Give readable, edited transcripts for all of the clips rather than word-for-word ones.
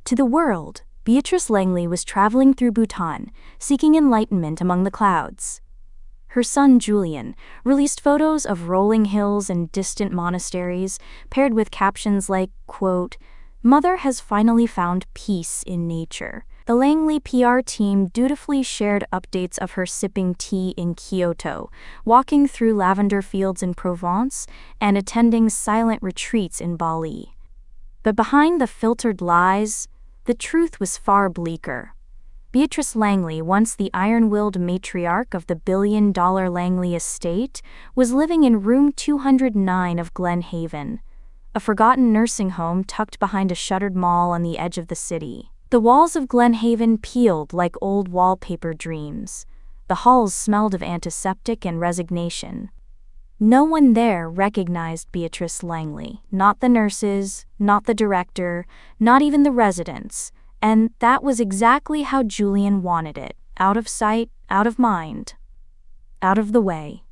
To the world, Beatrice Langley was traveling through Bhutan, seeking enlightenment among the clouds. Her son Julian released photos of rolling hills and distant monasteries, paired with captions like, quote, "Mother has finally found peace in nature." The Langley PR team dutifully shared updates of her sipping tea in Kyoto, walking through lavender fields in Provence, and attending silent retreats in Bali. But behind the filtered lies, the truth was far bleaker. Beatrice Langley, once the iron-willed matriarch of the billion-dollar Langley estate, was living in room 209 of Glen Haven, a forgotten nursing home tucked behind a shuttered mall on the edge of the city. The walls of Glen Haven peeled like old wallpaper dreams. The halls smelled of antiseptic and resignation. No one there recognized Beatrice Langley, not the nurses, not the director, not even the residents, and that was exactly how Julian wanted it, out of sight, out of mind, out of the way.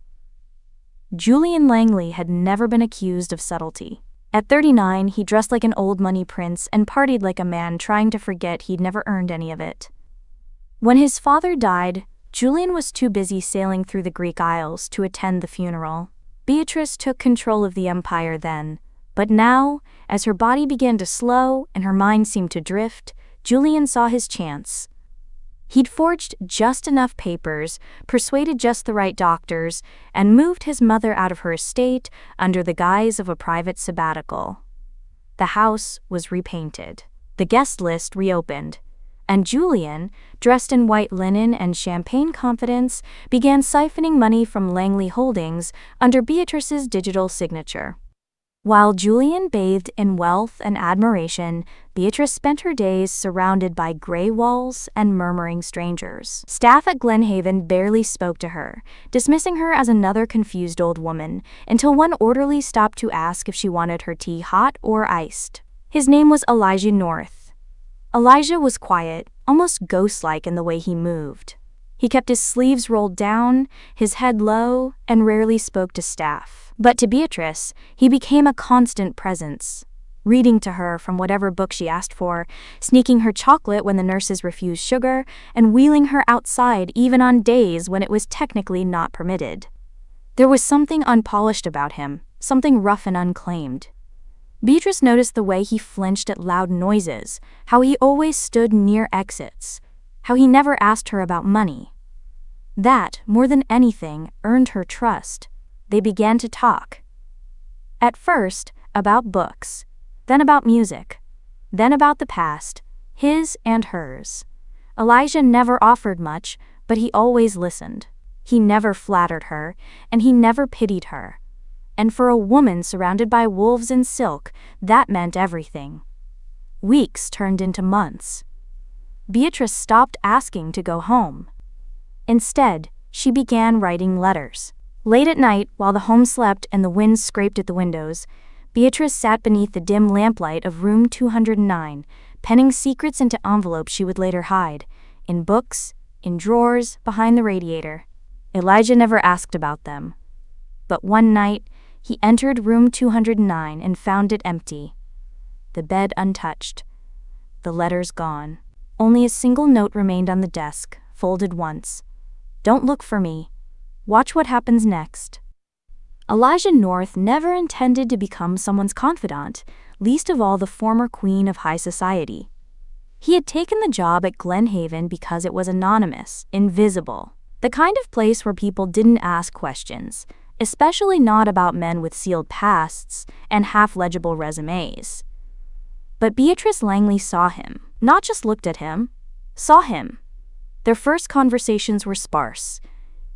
Julian Langley had never been accused of subtlety. At 39, he dressed like an old money prince and partied like a man trying to forget he'd never earned any of it. When his father died, Julian was too busy sailing through the Greek Isles to attend the funeral. Beatrice took control of the empire then, but now, as her body began to slow and her mind seemed to drift, Julian saw his chance. He'd forged just enough papers, persuaded just the right doctors, and moved his mother out of her estate under the guise of a private sabbatical. The house was repainted, the guest list reopened, and Julian, dressed in white linen and champagne confidence, began siphoning money from Langley Holdings under Beatrice's digital signature. While Julian bathed in wealth and admiration, Beatrice spent her days surrounded by gray walls and murmuring strangers. Staff at Glen Haven barely spoke to her, dismissing her as another confused old woman, until one orderly stopped to ask if she wanted her tea hot or iced. His name was Elijah North. Elijah was quiet, almost ghost-like in the way he moved. He kept his sleeves rolled down, his head low, and rarely spoke to staff. But to Beatrice, he became a constant presence, reading to her from whatever book she asked for, sneaking her chocolate when the nurses refused sugar, and wheeling her outside even on days when it was technically not permitted. There was something unpolished about him, something rough and unclaimed. Beatrice noticed the way he flinched at loud noises, how he always stood near exits, how he never asked her about money. That, more than anything, earned her trust. They began to talk. At first, about books, then about music, then about the past, his and hers. Elijah never offered much, but he always listened. He never flattered her, and he never pitied her. And for a woman surrounded by wolves in silk, that meant everything. Weeks turned into months. Beatrice stopped asking to go home. Instead, she began writing letters. Late at night, while the home slept and the wind scraped at the windows, Beatrice sat beneath the dim lamplight of room 209, penning secrets into envelopes she would later hide, in books, in drawers, behind the radiator. Elijah never asked about them. But one night, he entered room 209 and found it empty. The bed untouched. The letters gone. Only a single note remained on the desk, folded once. "Don't look for me. Watch what happens next." Elijah North never intended to become someone's confidant, least of all the former queen of high society. He had taken the job at Glen Haven because it was anonymous, invisible, the kind of place where people didn't ask questions, especially not about men with sealed pasts and half-legible resumes. But Beatrice Langley saw him, not just looked at him, saw him. Their first conversations were sparse.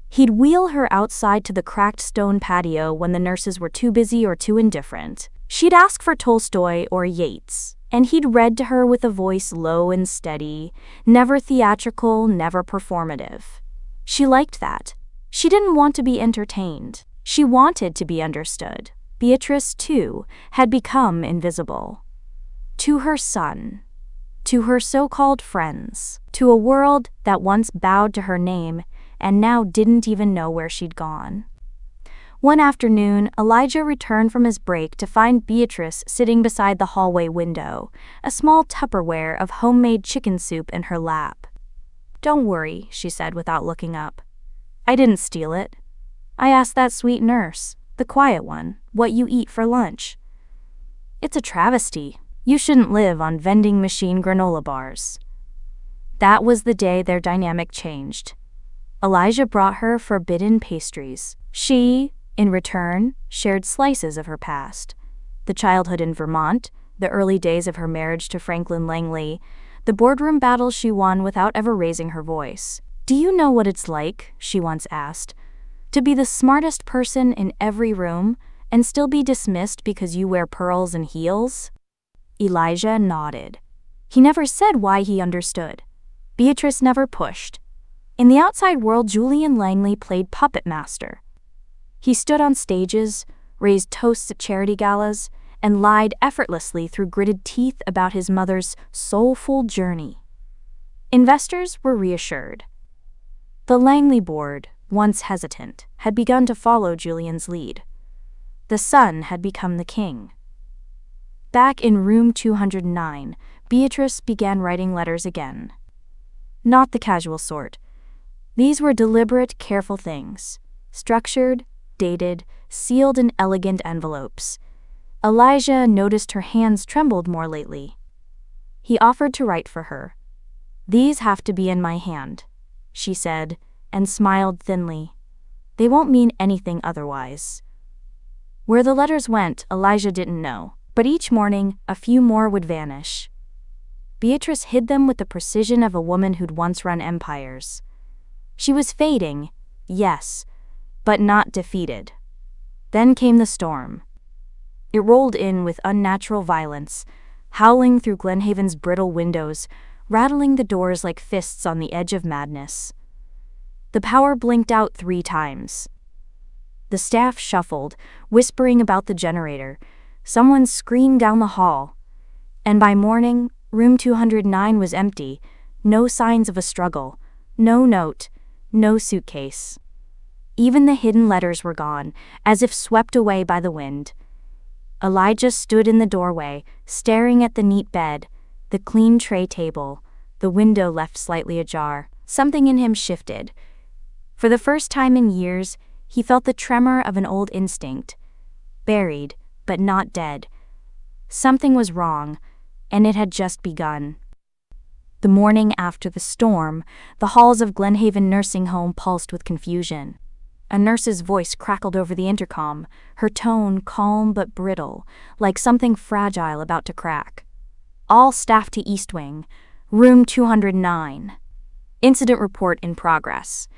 He'd wheel her outside to the cracked stone patio when the nurses were too busy or too indifferent. She'd ask for Tolstoy or Yeats, and he'd read to her with a voice low and steady, never theatrical, never performative. She liked that. She didn't want to be entertained. She wanted to be understood. Beatrice, too, had become invisible. To her son, to her so-called friends, to a world that once bowed to her name and now didn't even know where she'd gone. One afternoon, Elijah returned from his break to find Beatrice sitting beside the hallway window, a small Tupperware of homemade chicken soup in her lap. "Don't worry," she said without looking up. "I didn't steal it. I asked that sweet nurse, the quiet one, what you eat for lunch. It's a travesty. You shouldn't live on vending machine granola bars." That was the day their dynamic changed. Elijah brought her forbidden pastries. She, in return, shared slices of her past. The childhood in Vermont, the early days of her marriage to Franklin Langley, the boardroom battles she won without ever raising her voice. "Do you know what it's like," she once asked, "to be the smartest person in every room and still be dismissed because you wear pearls and heels?" Elijah nodded. He never said why he understood. Beatrice never pushed. In the outside world, Julian Langley played puppet master. He stood on stages, raised toasts at charity galas, and lied effortlessly through gritted teeth about his mother's soulful journey. Investors were reassured. The Langley board, once hesitant, had begun to follow Julian's lead. The son had become the king. Back in room 209, Beatrice began writing letters again. Not the casual sort. These were deliberate, careful things, structured, dated, sealed in elegant envelopes. Elijah noticed her hands trembled more lately. He offered to write for her. "These have to be in my hand," she said, and smiled thinly. "They won't mean anything otherwise." Where the letters went, Elijah didn't know, but each morning, a few more would vanish. Beatrice hid them with the precision of a woman who'd once run empires. She was fading, yes, but not defeated. Then came the storm. It rolled in with unnatural violence, howling through Glenhaven's brittle windows, rattling the doors like fists on the edge of madness. The power blinked out 3 times. The staff shuffled, whispering about the generator. Someone screamed down the hall. And by morning, room 209 was empty, no signs of a struggle, no note, no suitcase. Even the hidden letters were gone, as if swept away by the wind. Elijah stood in the doorway, staring at the neat bed, the clean tray table, the window left slightly ajar. Something in him shifted. For the first time in years, he felt the tremor of an old instinct. Buried, but not dead. Something was wrong, and it had just begun. The morning after the storm, the halls of Glenhaven Nursing Home pulsed with confusion. A nurse's voice crackled over the intercom, her tone calm but brittle, like something fragile about to crack. "All staff to East Wing, room 209. Incident report in progress."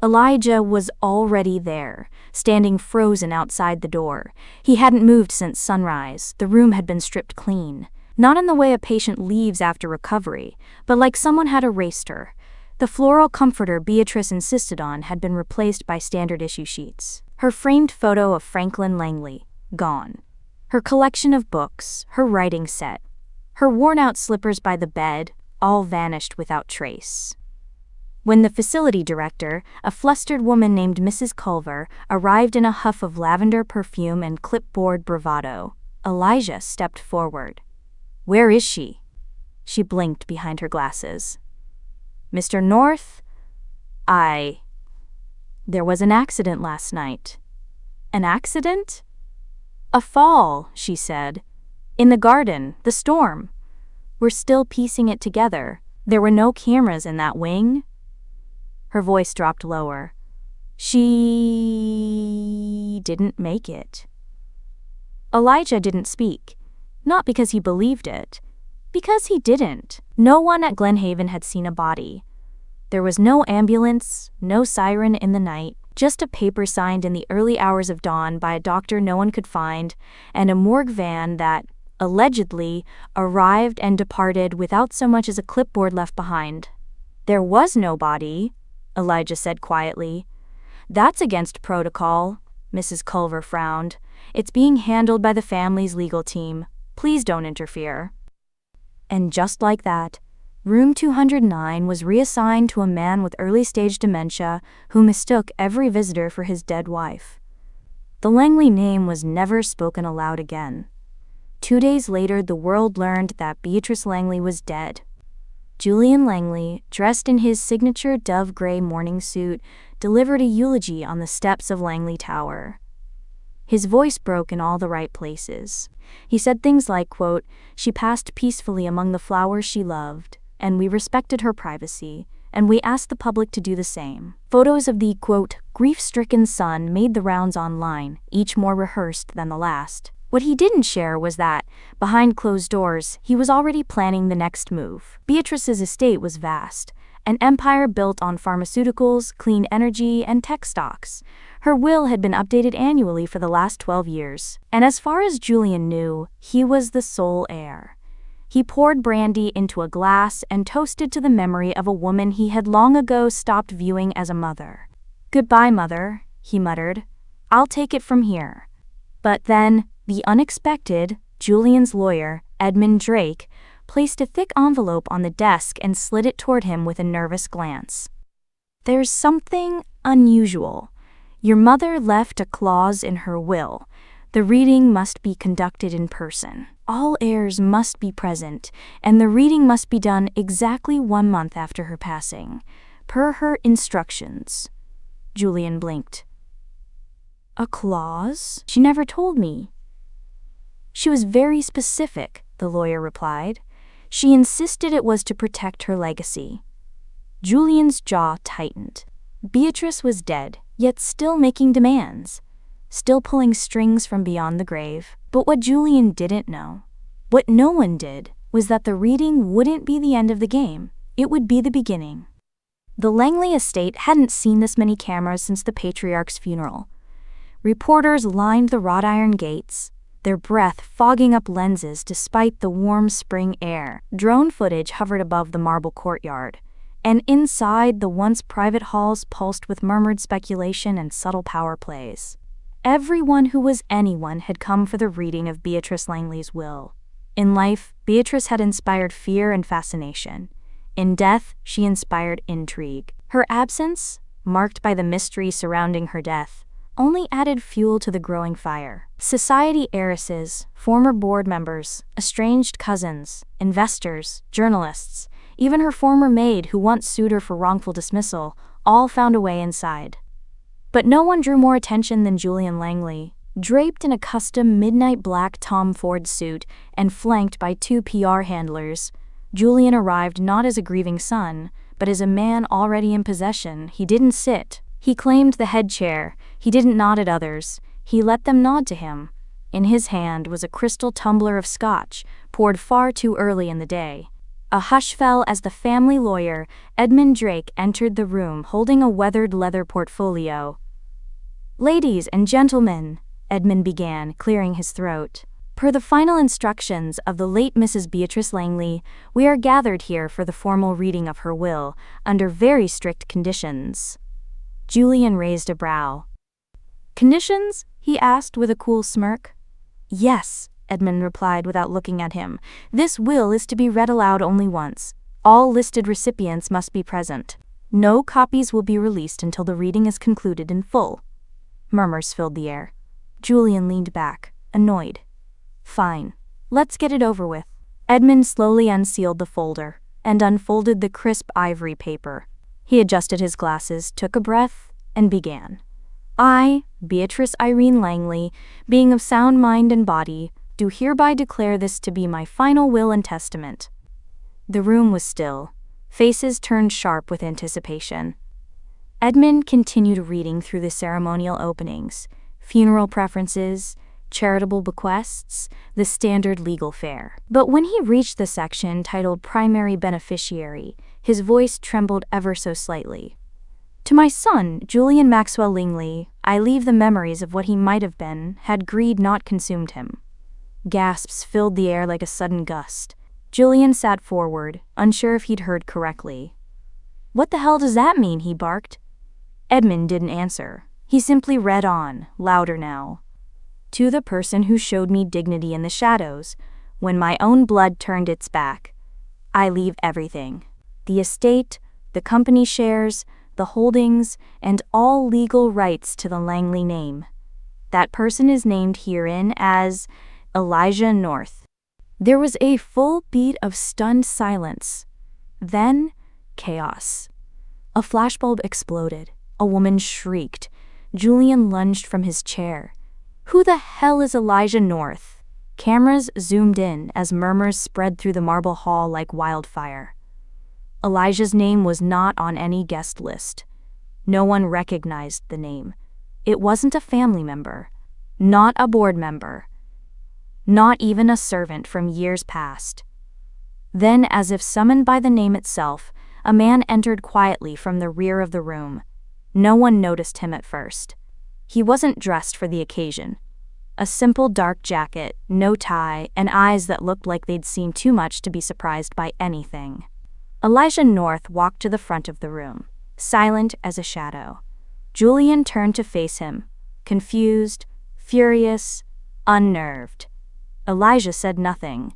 Elijah was already there, standing frozen outside the door. He hadn't moved since sunrise. The room had been stripped clean. Not in the way a patient leaves after recovery, but like someone had erased her. The floral comforter Beatrice insisted on had been replaced by standard issue sheets. Her framed photo of Franklin Langley, gone. Her collection of books, her writing set, her worn-out slippers by the bed, all vanished without trace. When the facility director, a flustered woman named Mrs. Culver, arrived in a huff of lavender perfume and clipboard bravado, Elijah stepped forward. "Where is she?" She blinked behind her glasses. "Mr. North? There was an accident last night." "An accident?" "A fall," she said. "In the garden, the storm. We're still piecing it together. There were no cameras in that wing." Her voice dropped lower. "She didn't make it." Elijah didn't speak, not because he believed it, because he didn't. No one at Glenhaven had seen a body. There was no ambulance, no siren in the night, just a paper signed in the early hours of dawn by a doctor no one could find, and a morgue van that, allegedly, arrived and departed without so much as a clipboard left behind. "There was no body," Elijah said quietly. "That's against protocol," Mrs. Culver frowned. "It's being handled by the family's legal team. Please don't interfere." And just like that, room 209 was reassigned to a man with early-stage dementia who mistook every visitor for his dead wife. The Langley name was never spoken aloud again. 2 days later, the world learned that Beatrice Langley was dead. Julian Langley, dressed in his signature dove gray morning suit, delivered a eulogy on the steps of Langley Tower. His voice broke in all the right places. He said things like, quote, "She passed peacefully among the flowers she loved, and we respected her privacy, and we asked the public to do the same." Photos of the, quote, "grief-stricken son" made the rounds online, each more rehearsed than the last. What he didn't share was that, behind closed doors, he was already planning the next move. Beatrice's estate was vast, an empire built on pharmaceuticals, clean energy, and tech stocks. Her will had been updated annually for the last 12 years, and as far as Julian knew, he was the sole heir. He poured brandy into a glass and toasted to the memory of a woman he had long ago stopped viewing as a mother. "Goodbye, mother," he muttered. "I'll take it from here." But then, the unexpected, Julian's lawyer, Edmund Drake, placed a thick envelope on the desk and slid it toward him with a nervous glance. "There's something unusual. Your mother left a clause in her will. The reading must be conducted in person. All heirs must be present, and the reading must be done exactly 1 month after her passing, per her instructions." Julian blinked. "A clause? She never told me." "She was very specific," the lawyer replied. "She insisted it was to protect her legacy." Julian's jaw tightened. Beatrice was dead, yet still making demands, still pulling strings from beyond the grave. But what Julian didn't know, what no one did, was that the reading wouldn't be the end of the game. It would be the beginning. The Langley estate hadn't seen this many cameras since the patriarch's funeral. Reporters lined the wrought iron gates, their breath fogging up lenses despite the warm spring air. Drone footage hovered above the marble courtyard, and inside the once private halls pulsed with murmured speculation and subtle power plays. Everyone who was anyone had come for the reading of Beatrice Langley's will. In life, Beatrice had inspired fear and fascination. In death, she inspired intrigue. Her absence, marked by the mystery surrounding her death, only added fuel to the growing fire. Society heiresses, former board members, estranged cousins, investors, journalists, even her former maid who once sued her for wrongful dismissal, all found a way inside. But no one drew more attention than Julian Langley. Draped in a custom midnight black Tom Ford suit and flanked by 2 PR handlers, Julian arrived not as a grieving son, but as a man already in possession. He didn't sit. He claimed the head chair. He didn't nod at others. He let them nod to him. In his hand was a crystal tumbler of scotch, poured far too early in the day. A hush fell as the family lawyer, Edmund Drake, entered the room holding a weathered leather portfolio. "Ladies and gentlemen," Edmund began, clearing his throat. "Per the final instructions of the late Mrs. Beatrice Langley, we are gathered here for the formal reading of her will, under very strict conditions." Julian raised a brow. "Conditions?" he asked with a cool smirk. "Yes," Edmund replied without looking at him. "This will is to be read aloud only once. All listed recipients must be present. No copies will be released until the reading is concluded in full." Murmurs filled the air. Julian leaned back, annoyed. "Fine. Let's get it over with." Edmund slowly unsealed the folder and unfolded the crisp ivory paper. He adjusted his glasses, took a breath, and began. "I, Beatrice Irene Langley, being of sound mind and body, do hereby declare this to be my final will and testament." The room was still. Faces turned sharp with anticipation. Edmund continued reading through the ceremonial openings, funeral preferences, charitable bequests, the standard legal fare. But when he reached the section titled Primary Beneficiary, his voice trembled ever so slightly. "To my son, Julian Maxwell Langley, I leave the memories of what he might have been had greed not consumed him." Gasps filled the air like a sudden gust. Julian sat forward, unsure if he'd heard correctly. "What the hell does that mean?" he barked. Edmund didn't answer. He simply read on, louder now. "To the person who showed me dignity in the shadows, when my own blood turned its back, I leave everything. The estate, the company shares, the holdings, and all legal rights to the Langley name. That person is named herein as Elijah North. There was a full beat of stunned silence. Then, chaos. A flashbulb exploded. A woman shrieked. Julian lunged from his chair. Who the hell is Elijah North? Cameras zoomed in as murmurs spread through the marble hall like wildfire. Elijah's name was not on any guest list. No one recognized the name. It wasn't a family member, not a board member, not even a servant from years past. Then, as if summoned by the name itself, a man entered quietly from the rear of the room. No one noticed him at first. He wasn't dressed for the occasion. A simple dark jacket, no tie, and eyes that looked like they'd seen too much to be surprised by anything. Elijah North walked to the front of the room, silent as a shadow. Julian turned to face him, confused, furious, unnerved. Elijah said nothing.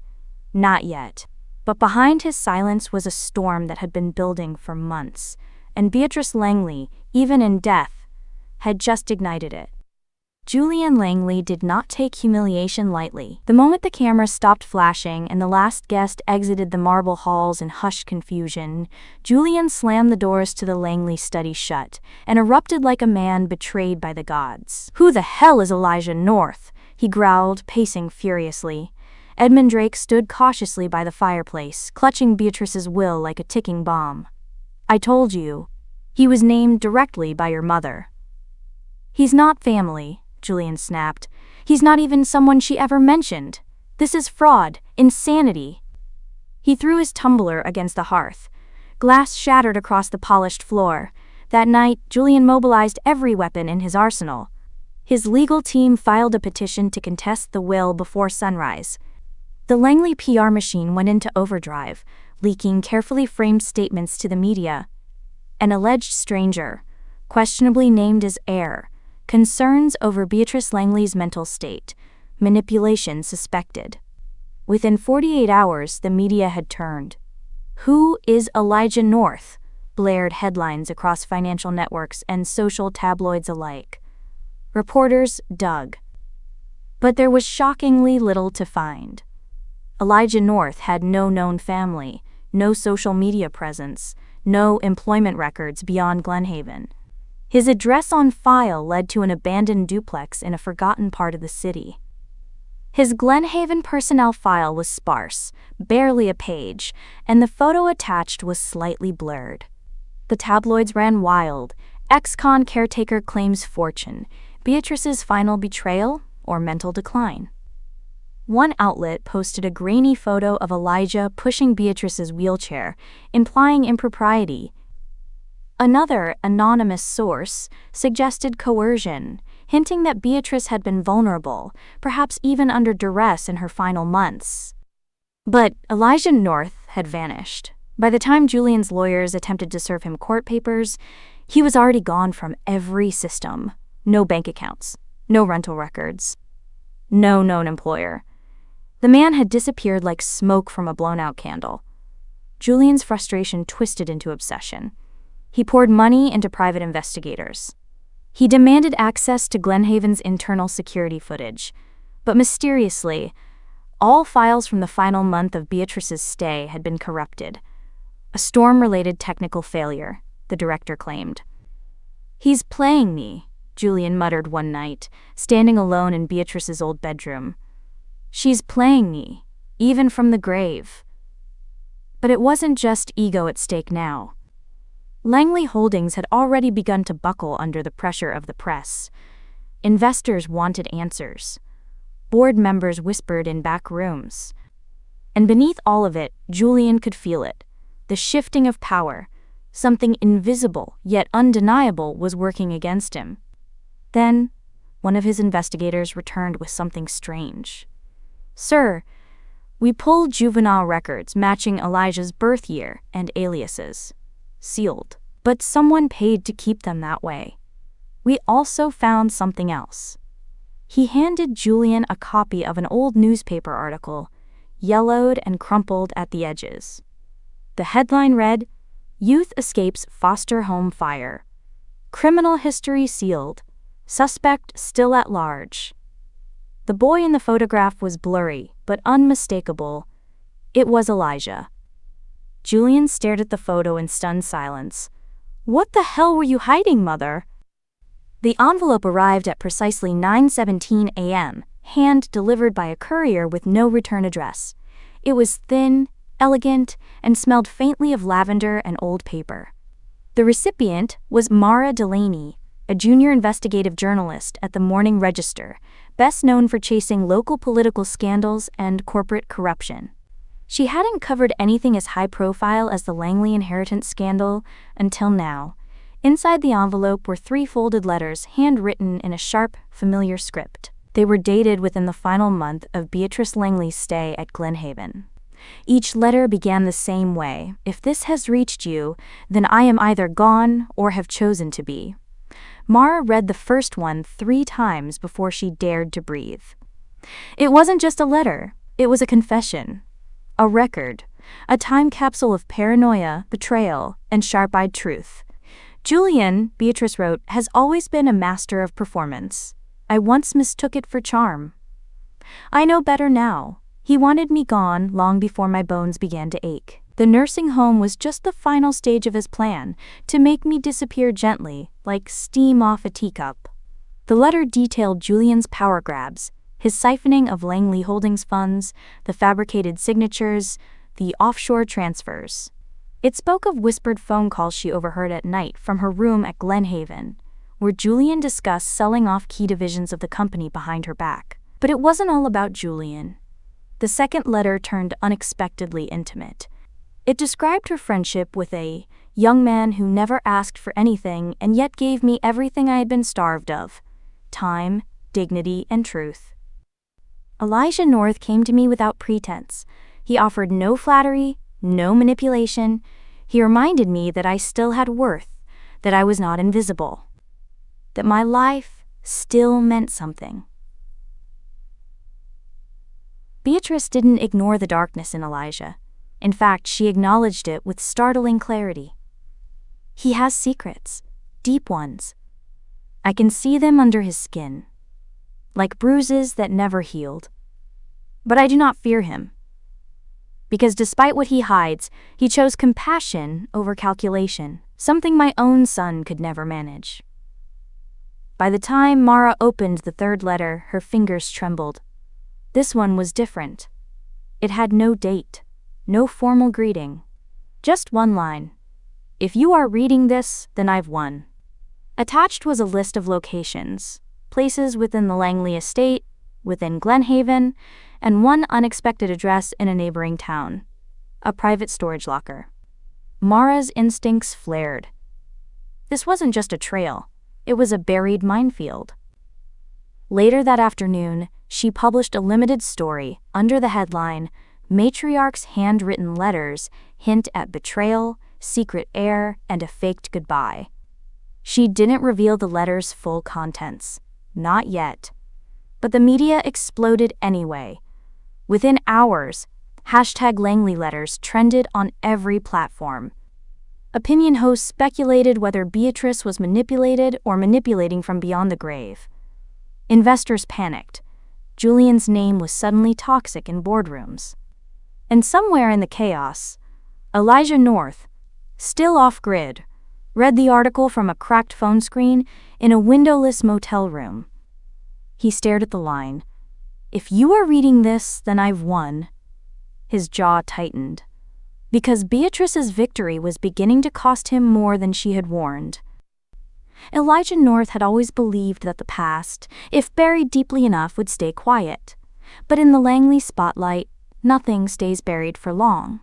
Not yet. But behind his silence was a storm that had been building for months, and Beatrice Langley, even in death, had just ignited it. Julian Langley did not take humiliation lightly. The moment the camera stopped flashing and the last guest exited the marble halls in hushed confusion, Julian slammed the doors to the Langley study shut and erupted like a man betrayed by the gods. "Who the hell is Elijah North?" he growled, pacing furiously. Edmund Drake stood cautiously by the fireplace, clutching Beatrice's will like a ticking bomb. "I told you. He was named directly by your mother." "He's not family," Julian snapped. "He's not even someone she ever mentioned. This is fraud, insanity." He threw his tumbler against the hearth. Glass shattered across the polished floor. That night, Julian mobilized every weapon in his arsenal. His legal team filed a petition to contest the will before sunrise. The Langley PR machine went into overdrive, leaking carefully framed statements to the media. An alleged stranger, questionably named as heir, concerns over Beatrice Langley's mental state, manipulation suspected. Within 48 hours, the media had turned. "Who is Elijah North?" blared headlines across financial networks and social tabloids alike. Reporters dug. But there was shockingly little to find. Elijah North had no known family, no social media presence, no employment records beyond Glenhaven. His address on file led to an abandoned duplex in a forgotten part of the city. His Glenhaven personnel file was sparse, barely a page, and the photo attached was slightly blurred. The tabloids ran wild. Ex-con caretaker claims fortune. Beatrice's final betrayal or mental decline. One outlet posted a grainy photo of Elijah pushing Beatrice's wheelchair, implying impropriety. Another anonymous source suggested coercion, hinting that Beatrice had been vulnerable, perhaps even under duress in her final months. But Elijah North had vanished. By the time Julian's lawyers attempted to serve him court papers, he was already gone from every system. No bank accounts, no rental records, no known employer. The man had disappeared like smoke from a blown-out candle. Julian's frustration twisted into obsession. He poured money into private investigators. He demanded access to Glenhaven's internal security footage. But mysteriously, all files from the final month of Beatrice's stay had been corrupted. A storm-related technical failure, the director claimed. "He's playing me," Julian muttered one night, standing alone in Beatrice's old bedroom. "She's playing me, even from the grave." But it wasn't just ego at stake now. Langley Holdings had already begun to buckle under the pressure of the press. Investors wanted answers. Board members whispered in back rooms. And beneath all of it, Julian could feel it. The shifting of power. Something invisible, yet undeniable, was working against him. Then, one of his investigators returned with something strange. "Sir, we pulled juvenile records matching Elijah's birth year and aliases. Sealed. But someone paid to keep them that way. We also found something else." He handed Julian a copy of an old newspaper article, yellowed and crumpled at the edges. The headline read, "Youth Escapes Foster Home Fire. Criminal History Sealed. Suspect still at large. The boy in the photograph was blurry, but unmistakable. It was Elijah. Julian stared at the photo in stunned silence. "What the hell were you hiding, Mother?" The envelope arrived at precisely 9:17 a.m., hand-delivered by a courier with no return address. It was thin, elegant, and smelled faintly of lavender and old paper. The recipient was Mara Delaney, a junior investigative journalist at the Morning Register, best known for chasing local political scandals and corporate corruption. She hadn't covered anything as high-profile as the Langley inheritance scandal until now. Inside the envelope were 3 folded letters handwritten in a sharp, familiar script. They were dated within the final month of Beatrice Langley's stay at Glenhaven. Each letter began the same way: "If this has reached you, then I am either gone or have chosen to be." Mara read the first one 3 times before she dared to breathe. It wasn't just a letter, it was a confession. A record, a time capsule of paranoia, betrayal, and sharp-eyed truth. "Julian," Beatrice wrote, "has always been a master of performance. I once mistook it for charm. I know better now. He wanted me gone long before my bones began to ache. The nursing home was just the final stage of his plan, to make me disappear gently, like steam off a teacup." The letter detailed Julian's power grabs, his siphoning of Langley Holdings funds, the fabricated signatures, the offshore transfers. It spoke of whispered phone calls she overheard at night from her room at Glenhaven, where Julian discussed selling off key divisions of the company behind her back. But it wasn't all about Julian. The second letter turned unexpectedly intimate. It described her friendship with a young man who never asked for anything and yet gave me everything I had been starved of: time, dignity, and truth. "Elijah North came to me without pretense. He offered no flattery, no manipulation. He reminded me that I still had worth, that I was not invisible, that my life still meant something." Beatrice didn't ignore the darkness in Elijah. In fact, she acknowledged it with startling clarity. "He has secrets, deep ones. I can see them under his skin, like bruises that never healed. But I do not fear him, because despite what he hides, he chose compassion over calculation, something my own son could never manage." By the time Mara opened the third letter, her fingers trembled. This one was different. It had no date, no formal greeting. Just one line: "If you are reading this, then I've won." Attached was a list of locations, places within the Langley estate, within Glenhaven, and one unexpected address in a neighboring town: a private storage locker. Mara's instincts flared. This wasn't just a trail, it was a buried minefield. Later that afternoon, she published a limited story under the headline, "Matriarch's Handwritten Letters Hint at Betrayal, Secret Heir, and a Faked Goodbye." She didn't reveal the letter's full contents. Not yet. But the media exploded anyway. Within hours, #Langley letters trended on every platform. Opinion hosts speculated whether Beatrice was manipulated or manipulating from beyond the grave. Investors panicked. Julian's name was suddenly toxic in boardrooms. And somewhere in the chaos, Elijah North, still off-grid, read the article from a cracked phone screen in a windowless motel room. He stared at the line. "If you are reading this, then I've won." His jaw tightened, because Beatrice's victory was beginning to cost him more than she had warned. Elijah North had always believed that the past, if buried deeply enough, would stay quiet. But in the Langley spotlight, nothing stays buried for long.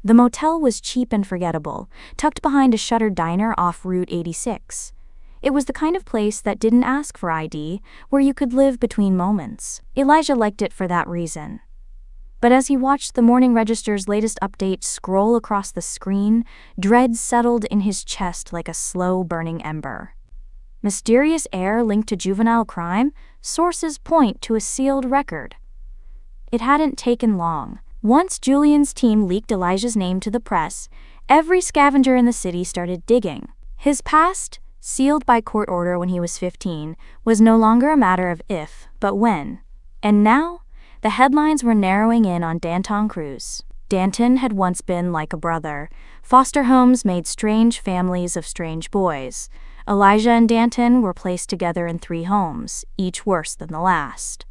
The motel was cheap and forgettable, tucked behind a shuttered diner off Route 86. It was the kind of place that didn't ask for ID, where you could live between moments. Elijah liked it for that reason. But as he watched the Morning Register's latest update scroll across the screen, dread settled in his chest like a slow-burning ember. Mysterious heir linked to juvenile crime? Sources point to a sealed record. It hadn't taken long. Once Julian's team leaked Elijah's name to the press, every scavenger in the city started digging. His past? sealed by court order when he was 15, was no longer a matter of if, but when. And now, the headlines were narrowing in on Danton Cruz. Danton had once been like a brother. Foster homes made strange families of strange boys. Elijah and Danton were placed together in 3 homes, each worse than the last.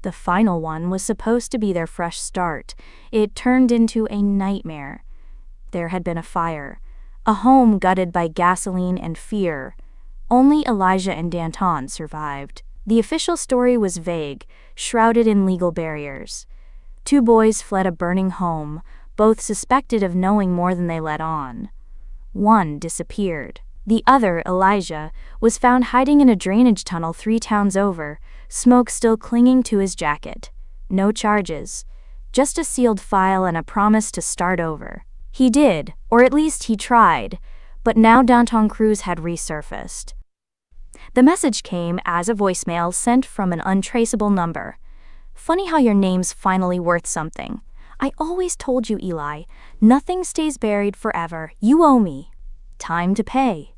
The final one was supposed to be their fresh start. It turned into a nightmare. There had been a fire, a home gutted by gasoline and fear. Only Elijah and Danton survived. The official story was vague, shrouded in legal barriers. 2 boys fled a burning home, both suspected of knowing more than they let on. One disappeared. The other, Elijah, was found hiding in a drainage tunnel 3 towns over, smoke still clinging to his jacket. No charges, just a sealed file and a promise to start over. He did, or at least he tried, but now Danton Cruz had resurfaced. The message came as a voicemail sent from an untraceable number. "Funny how your name's finally worth something. I always told you, Eli, nothing stays buried forever. You owe me. Time to pay."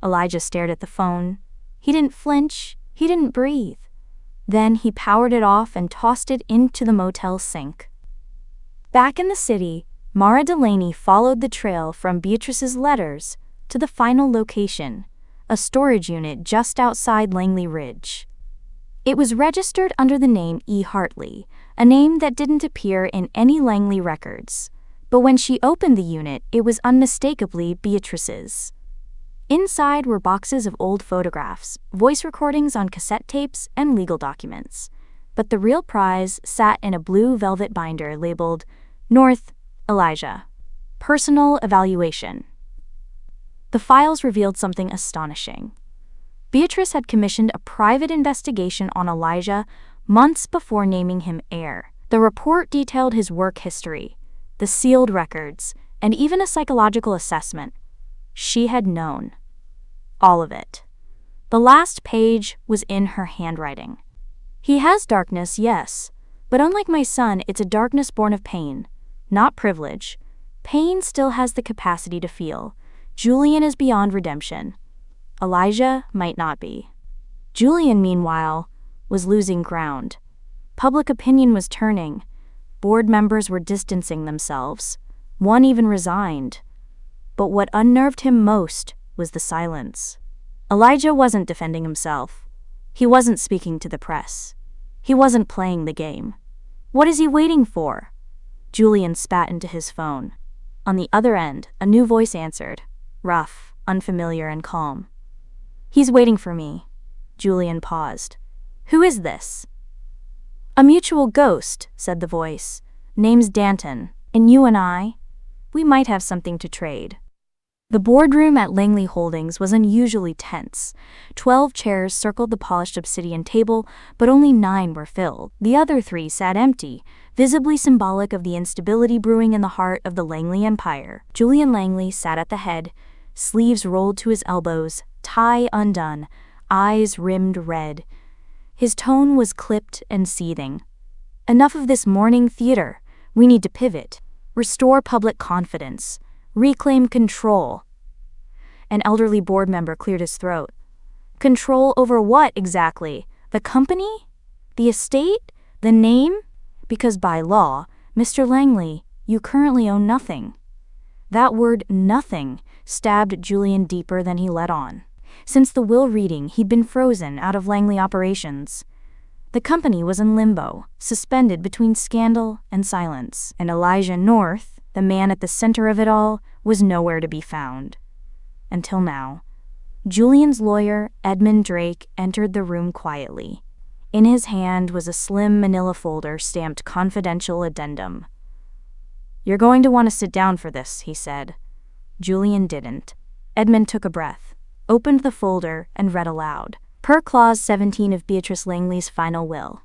Elijah stared at the phone. He didn't flinch. He didn't breathe. Then he powered it off and tossed it into the motel sink. Back in the city, Mara Delaney followed the trail from Beatrice's letters to the final location, a storage unit just outside Langley Ridge. It was registered under the name E. Hartley, a name that didn't appear in any Langley records. But when she opened the unit, it was unmistakably Beatrice's. Inside were boxes of old photographs, voice recordings on cassette tapes, and legal documents. But the real prize sat in a blue velvet binder labeled North, Elijah. Personal Evaluation. The files revealed something astonishing. Beatrice had commissioned a private investigation on Elijah months before naming him heir. The report detailed his work history, the sealed records, and even a psychological assessment. She had known. All of it. The last page was in her handwriting. "He has darkness, yes, but unlike my son, it's a darkness born of pain, not privilege. Pain still has the capacity to feel. Julian is beyond redemption. Elijah might not be." Julian, meanwhile, was losing ground. Public opinion was turning. Board members were distancing themselves. One even resigned. But what unnerved him most was the silence. Elijah wasn't defending himself. He wasn't speaking to the press. He wasn't playing the game. What is he waiting for? Julian spat into his phone. On the other end, a new voice answered, rough, unfamiliar, and calm. "He's waiting for me." Julian paused. "Who is this?" "A mutual ghost," said the voice. "Name's Danton, and you and I, we might have something to trade." The boardroom at Langley Holdings was unusually tense. 12 chairs circled the polished obsidian table, but only 9 were filled. The other 3 sat empty, visibly symbolic of the instability brewing in the heart of the Langley empire. Julian Langley sat at the head, sleeves rolled to his elbows, tie undone, eyes rimmed red. His tone was clipped and seething. "Enough of this morning theater. We need to pivot. Restore public confidence. Reclaim control." An elderly board member cleared his throat. "Control over what exactly? The company? The estate? The name? Because by law, Mr. Langley, you currently own nothing." That word nothing stabbed Julian deeper than he let on. Since the will reading, he'd been frozen out of Langley operations. The company was in limbo, suspended between scandal and silence, and Elijah North, the man at the center of it all, was nowhere to be found. Until now. Julian's lawyer, Edmund Drake, entered the room quietly. In his hand was a slim manila folder stamped confidential addendum. "You're going to want to sit down for this," he said. Julian didn't. Edmund took a breath, opened the folder, and read aloud. Per Clause 17 of Beatrice Langley's final will.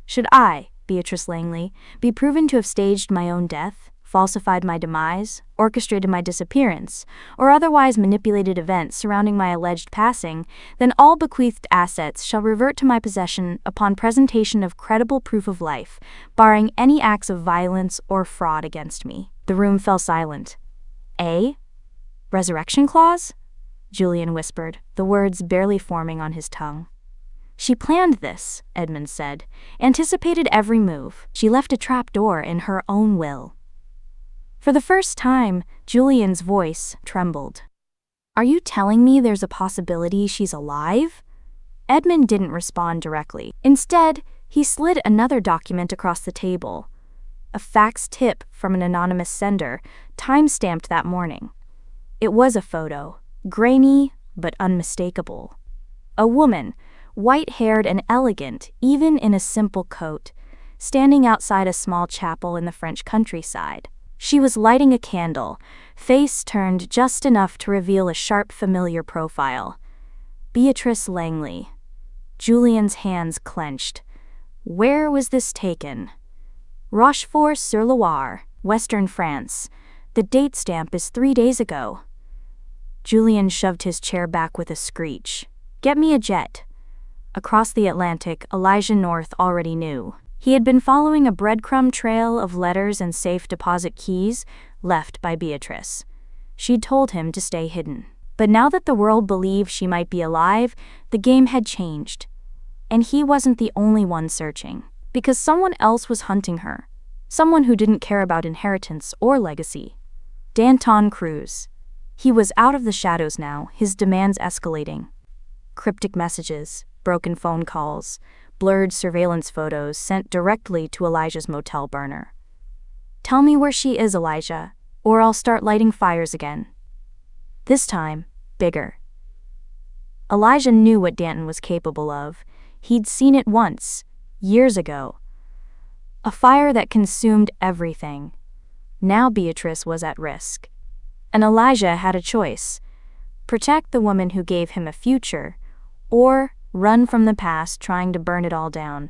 "Should I, Beatrice Langley, be proven to have staged my own death, falsified my demise, orchestrated my disappearance, or otherwise manipulated events surrounding my alleged passing, then all bequeathed assets shall revert to my possession upon presentation of credible proof of life, barring any acts of violence or fraud against me." The room fell silent. "A? Resurrection clause?" Julian whispered, the words barely forming on his tongue. She planned this, Edmund said, anticipated every move. She left a trapdoor in her own will. For the first time, Julian's voice trembled. Are you telling me there's a possibility she's alive? Edmund didn't respond directly. Instead, he slid another document across the table. A fax tip from an anonymous sender, time-stamped that morning. It was a photo, grainy but unmistakable. A woman, white-haired and elegant, even in a simple coat, standing outside a small chapel in the French countryside. She was lighting a candle, face turned just enough to reveal a sharp, familiar profile. Beatrice Langley. Julian's hands clenched. Where was this taken? Rochefort-sur-Loire, Western France. The date stamp is 3 days ago. Julian shoved his chair back with a screech. Get me a jet. Across the Atlantic, Elijah North already knew. He had been following a breadcrumb trail of letters and safe deposit keys left by Beatrice. She'd told him to stay hidden. But now that the world believed she might be alive, the game had changed. And he wasn't the only one searching. Because someone else was hunting her. Someone who didn't care about inheritance or legacy. Danton Cruz. He was out of the shadows now, his demands escalating. Cryptic messages, broken phone calls, blurred surveillance photos sent directly to Elijah's motel burner. Tell me where she is, Elijah, or I'll start lighting fires again. This time, bigger. Elijah knew what Danton was capable of. He'd seen it once, years ago. A fire that consumed everything. Now Beatrice was at risk. And Elijah had a choice. Protect the woman who gave him a future, or run from the past trying to burn it all down.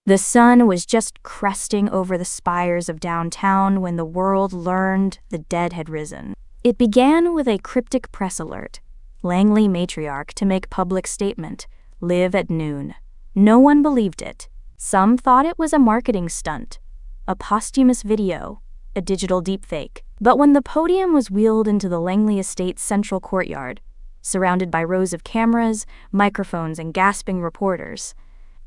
The sun was just cresting over the spires of downtown when the world learned the dead had risen. It began with a cryptic press alert. Langley matriarch to make public statement. Live at noon. No one believed it. Some thought it was a marketing stunt, a posthumous video, a digital deepfake. But when the podium was wheeled into the Langley estate's central courtyard, surrounded by rows of cameras, microphones, and gasping reporters,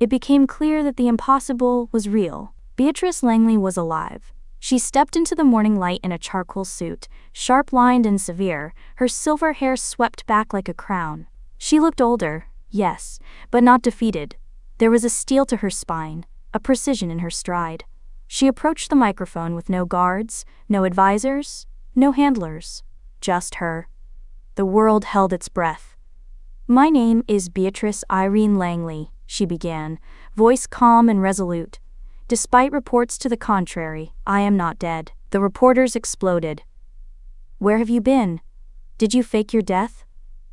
it became clear that the impossible was real. Beatrice Langley was alive. She stepped into the morning light in a charcoal suit, sharp-lined and severe, her silver hair swept back like a crown. She looked older, yes, but not defeated. There was a steel to her spine, a precision in her stride. She approached the microphone with no guards, no advisors, no handlers, just her. The world held its breath. My name is Beatrice Irene Langley, she began, voice calm and resolute. Despite reports to the contrary, I am not dead. The reporters exploded. Where have you been? Did you fake your death?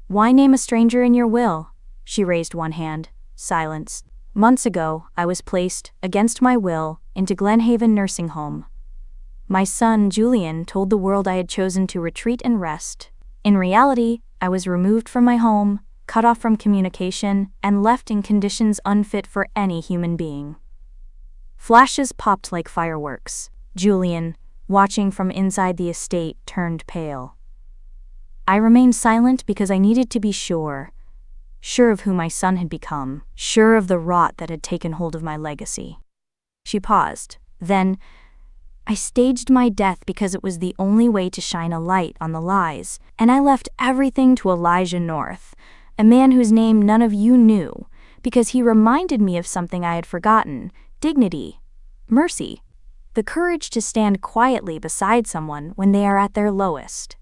Why name a stranger in your will? She raised one hand. Silence. Months ago, I was placed, against my will, into Glenhaven nursing home. My son, Julian, told the world I had chosen to retreat and rest. In reality, I was removed from my home, cut off from communication, and left in conditions unfit for any human being. Flashes popped like fireworks. Julian, watching from inside the estate, turned pale. I remained silent because I needed to be sure of who my son had become, sure of the rot that had taken hold of my legacy. She paused. Then, I staged my death because it was the only way to shine a light on the lies, and I left everything to Elijah North, a man whose name none of you knew, because he reminded me of something I had forgotten: dignity, mercy, the courage to stand quietly beside someone when they are at their lowest.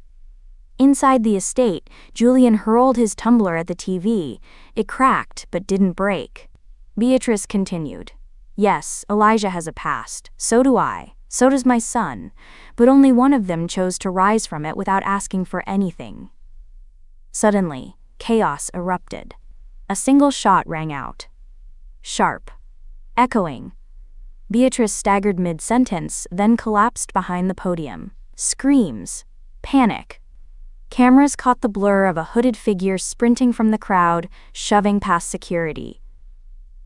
Inside the estate, Julian hurled his tumbler at the TV. It cracked, but didn't break. Beatrice continued. Yes, Elijah has a past. So do I. So does my son. But only one of them chose to rise from it without asking for anything. Suddenly, chaos erupted. A single shot rang out. Sharp. Echoing. Beatrice staggered mid-sentence, then collapsed behind the podium. Screams. Panic. Cameras caught the blur of a hooded figure sprinting from the crowd, shoving past security.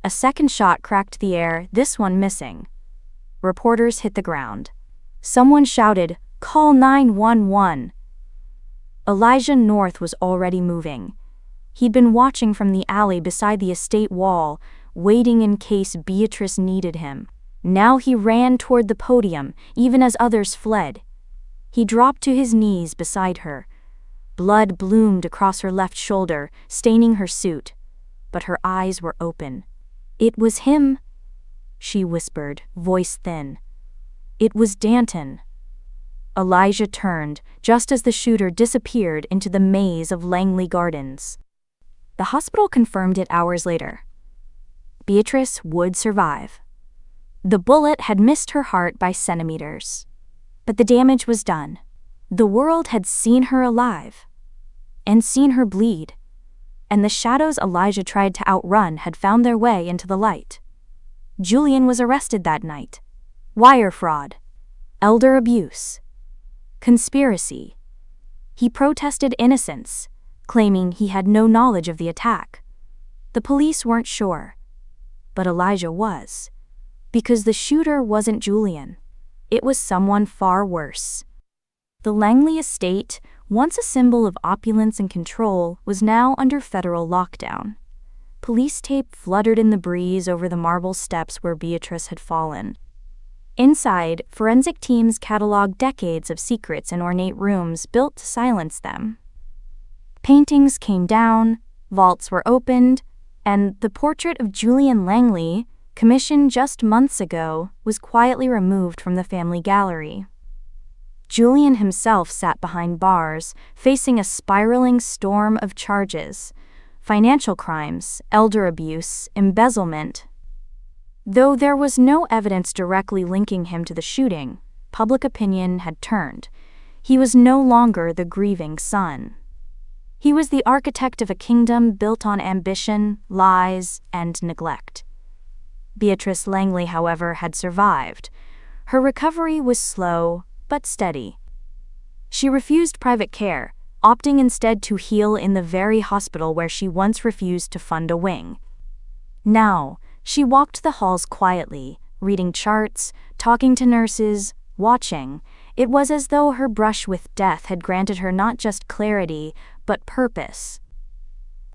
A second shot cracked the air, this one missing. Reporters hit the ground. Someone shouted, "Call 911." Elijah North was already moving. He'd been watching from the alley beside the estate wall, waiting in case Beatrice needed him. Now he ran toward the podium, even as others fled. He dropped to his knees beside her. Blood bloomed across her left shoulder, staining her suit. But her eyes were open. "It was him," she whispered, voice thin. "It was Danton." Elijah turned, just as the shooter disappeared into the maze of Langley Gardens. The hospital confirmed it hours later. Beatrice would survive. The bullet had missed her heart by centimeters. But the damage was done. The world had seen her alive. And seen her bleed. And the shadows Elijah tried to outrun had found their way into the light. Julian was arrested that night. Wire fraud. Elder abuse. Conspiracy. He protested innocence, claiming he had no knowledge of the attack. The police weren't sure. But Elijah was. Because the shooter wasn't Julian. It was someone far worse. The Langley estate, once a symbol of opulence and control, was now under federal lockdown. Police tape fluttered in the breeze over the marble steps where Beatrice had fallen. Inside, forensic teams cataloged decades of secrets in ornate rooms built to silence them. Paintings came down, vaults were opened, and the portrait of Julian Langley, commissioned just months ago, was quietly removed from the family gallery. Julian himself sat behind bars, facing a spiraling storm of charges: financial crimes, elder abuse, embezzlement. Though there was no evidence directly linking him to the shooting, public opinion had turned. He was no longer the grieving son. He was the architect of a kingdom built on ambition, lies, and neglect. Beatrice Langley, however, had survived. Her recovery was slow, but steady. She refused private care, opting instead to heal in the very hospital where she once refused to fund a wing. Now, she walked the halls quietly, reading charts, talking to nurses, watching. It was as though her brush with death had granted her not just clarity, but purpose.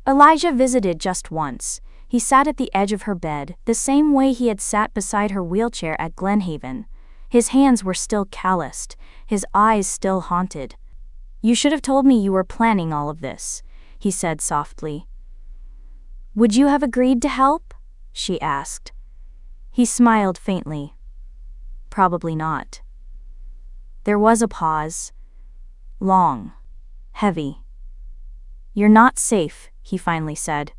Elijah visited just once. He sat at the edge of her bed, the same way he had sat beside her wheelchair at Glenhaven. His hands were still calloused, his eyes still haunted. "You should have told me you were planning all of this," he said softly. "Would you have agreed to help?" she asked. He smiled faintly. "Probably not." There was a pause. Long. Heavy. "You're not safe," he finally said.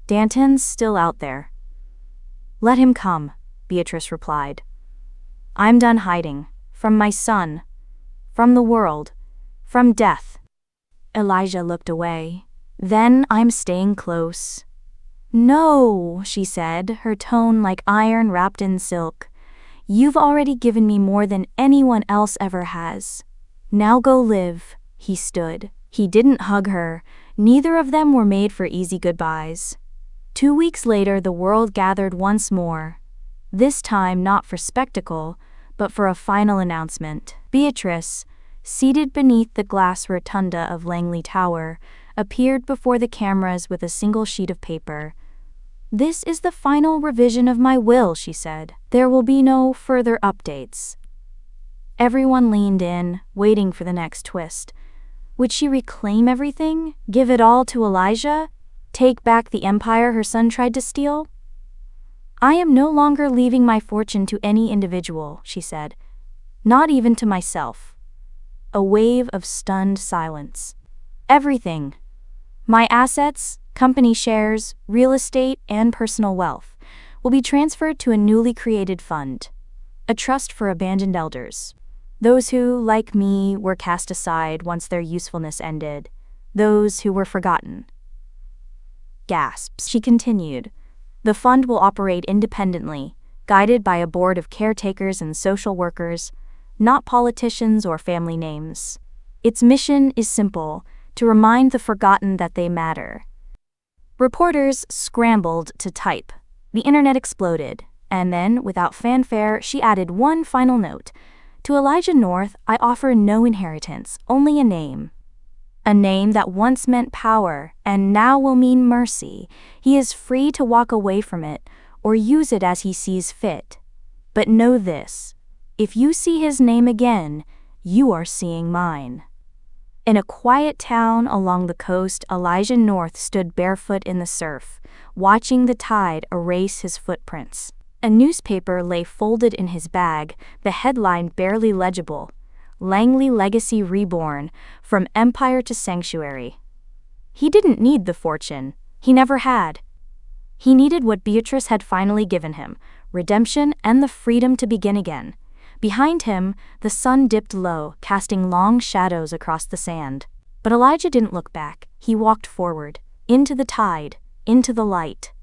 "Danton's still out there." "Let him come," Beatrice replied. "I'm done hiding. From my son. From the world. From death." Elijah looked away. "Then I'm staying close." "No," she said, her tone like iron wrapped in silk. "You've already given me more than anyone else ever has. Now go live." He stood. He didn't hug her. Neither of them were made for easy goodbyes. 2 weeks later, the world gathered once more. This time not for spectacle, but for a final announcement. Beatrice, seated beneath the glass rotunda of Langley Tower, appeared before the cameras with a single sheet of paper. "This is the final revision of my will," she said. "There will be no further updates." Everyone leaned in, waiting for the next twist. Would she reclaim everything? Give it all to Elijah? Take back the empire her son tried to steal? "I am no longer leaving my fortune to any individual," she said. "Not even to myself." A wave of stunned silence. "Everything. My assets, company shares, real estate, and personal wealth will be transferred to a newly created fund. A trust for abandoned elders. Those who, like me, were cast aside once their usefulness ended. Those who were forgotten." Gasps. She continued. "The fund will operate independently, guided by a board of caretakers and social workers, not politicians or family names. Its mission is simple: to remind the forgotten that they matter." Reporters scrambled to type. The internet exploded, and then, without fanfare, she added one final note. "To Elijah North, I offer no inheritance, only a name." A name that once meant power and now will mean mercy. He is free to walk away from it or use it as he sees fit. But know this, if you see his name again, you are seeing mine. In a quiet town along the coast, Elijah North stood barefoot in the surf, watching the tide erase his footprints. A newspaper lay folded in his bag, the headline barely legible: Langley Legacy Reborn, From Empire to Sanctuary. He didn't need the fortune. He never had. He needed what Beatrice had finally given him: redemption and the freedom to begin again. Behind him, the sun dipped low, casting long shadows across the sand. But Elijah didn't look back. He walked forward, into the tide, into the light.